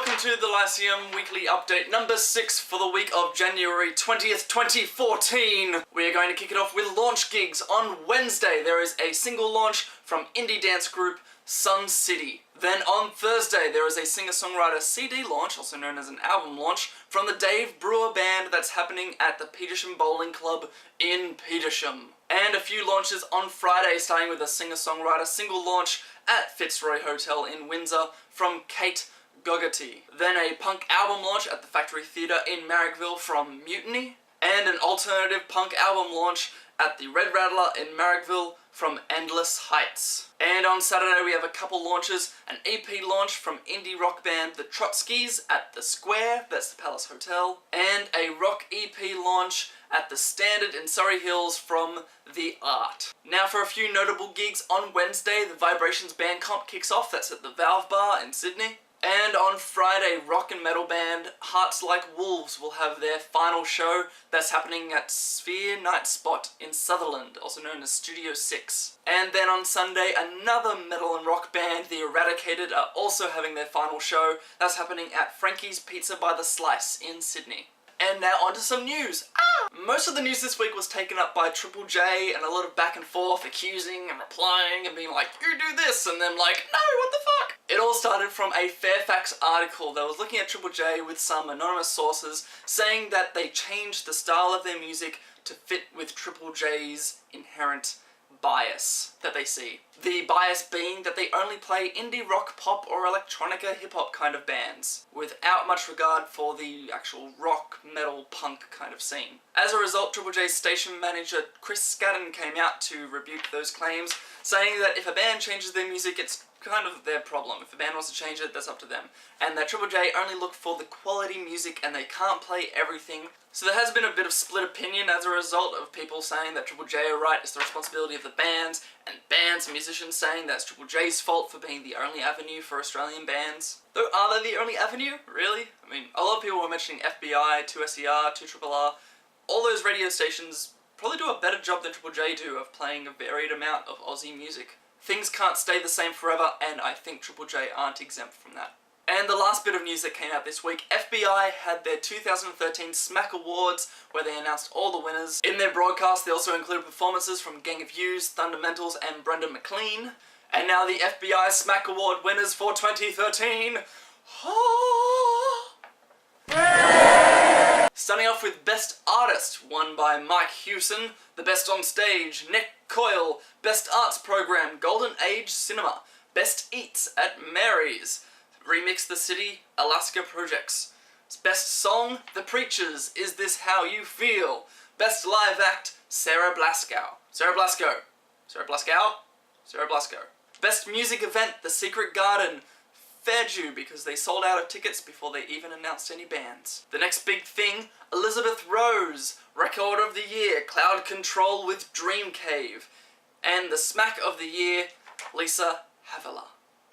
welcome to the Lyceum weekly update number 6 for the week of January 20th, 2014. We are going to kick it off with launch gigs. On Wednesday, there is a single launch from indie dance group Sun City. Then on Thursday, there is a singer-songwriter CD launch, also known as an album launch, from the Dave Brewer Band that's happening at the Petersham Bowling Club in Petersham. And a few launches on Friday, starting with a singer-songwriter single launch at Fitzroy Hotel in Windsor from Kate Gogarty. Then a punk album launch at the Factory Theatre in Marrickville from Mutiny. And an alternative punk album launch at the Red Rattler in Marrickville from Endless Heights. And on Saturday we have a couple launches, an EP launch from indie rock band The Trotskys at the Square, that's the Palace Hotel, and a rock EP launch at the Standard in Surrey Hills from The Art. Now for a few notable gigs on Wednesday, the Vibrations Band Comp kicks off, that's at the Valve Bar in Sydney. And on Friday, rock and metal band Hearts Like Wolves will have their final show. That's happening at Sphere Night Spot in Sutherland, also known as Studio 6. And then on Sunday, another metal and rock band, The Eradicated, are also having their final show. That's happening at Frankie's Pizza by the Slice in Sydney. And now onto some news. Most of the news this week was taken up by Triple J and a lot of back and forth, accusing and replying and being like, you do this, and then like, no, what the fuck? It all started from a Fairfax article that was looking at Triple J with some anonymous sources saying that they changed the style of their music to fit with Triple J's inherent bias that they see. The bias being that they only play indie rock, pop, or electronica hip-hop kind of bands, without much regard for the actual rock, metal, punk kind of scene. As a result, Triple J's station manager Chris Scadden came out to rebuke those claims, saying that if a band changes their music, it's kind of their problem. If a band wants to change it, that's up to them. And that Triple J only look for the quality music and they can't play everything. So there has been a bit of split opinion as a result of people saying that Triple J are right, it's the responsibility of the bands, and bands and musicians saying that's Triple J's fault for being the only avenue for Australian bands. Though, are they the only avenue? Really? I mean, a lot of people were mentioning FBI, 2SER, 2RRR. All those radio stations probably do a better job than Triple J do of playing a varied amount of Aussie music. Things can't stay the same forever, and I think Triple J aren't exempt from that. And the last bit of news that came out this week, FBI had their 2013 Smack Awards, where they announced all the winners. In their broadcast, they also included performances from Gang of Youths, Thundamentals, and Brendan McLean. And now the FBI Smack Award winners for 2013. Starting off with Best Artist, won by Mike Hewson. The Best On Stage, Nick Coyle. Best Arts Program, Golden Age Cinema. Best Eats at Mary's. Remix the City, Alaska Projects. Best Song, The Preachers, Is This How You Feel? Best Live Act, Sarah Blaskow. Sarah Blaskow. Sarah Blaskow? Sarah Blaskow. Best Music Event, The Secret Garden. Fair due, because they sold out of tickets before they even announced any bands. The next big thing, Elizabeth Rose. Record of the Year, Cloud Control with Dream Cave. And the Smack of the Year, Lisa Havila.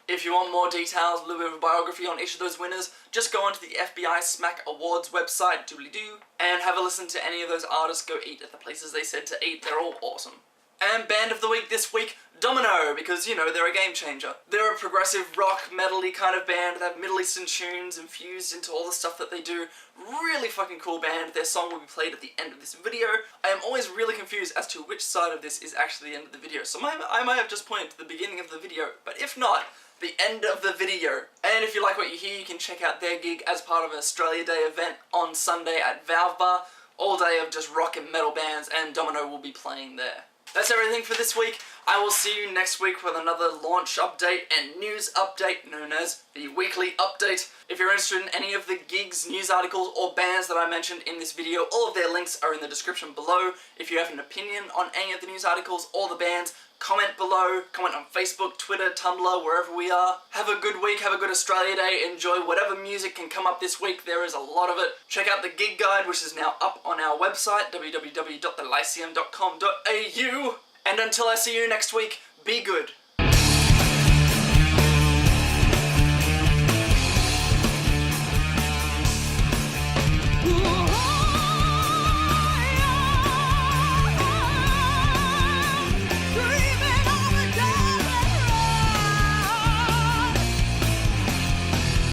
If you want more details, a little bit of a biography on each of those winners, just go onto the FBI Smack Awards website, doobly-doo, and have a listen to any of those artists go eat at the places they said to eat. They're all awesome. And Band of the Week this week, Domino, because, you know, they're a game changer. They're a progressive rock, metal-y kind of band that have Middle Eastern tunes infused into all the stuff that they do. Really fucking cool band. Their song will be played at the end of this video. I am always really confused as to which side of this is actually the end of the video, so I might have just pointed to the beginning of the video, but if not, the end of the video. And if you like what you hear, you can check out their gig as part of an Australia Day event on Sunday at Valve Bar. All day of just rock and metal bands, and Domino will be playing there. That's everything for this week. I will see you next week with another launch update and news update known as the Weekly Update. If you're interested in any of the gigs, news articles, or bands that I mentioned in this video, all of their links are in the description below. If you have an opinion on any of the news articles or the bands, comment below, comment on Facebook, Twitter, Tumblr, wherever we are. Have a good week, have a good Australia Day, enjoy whatever music can come up this week, there is a lot of it. Check out the gig guide, which is now up on our website, www.thelyceum.com.au. And until I see you next week, be good.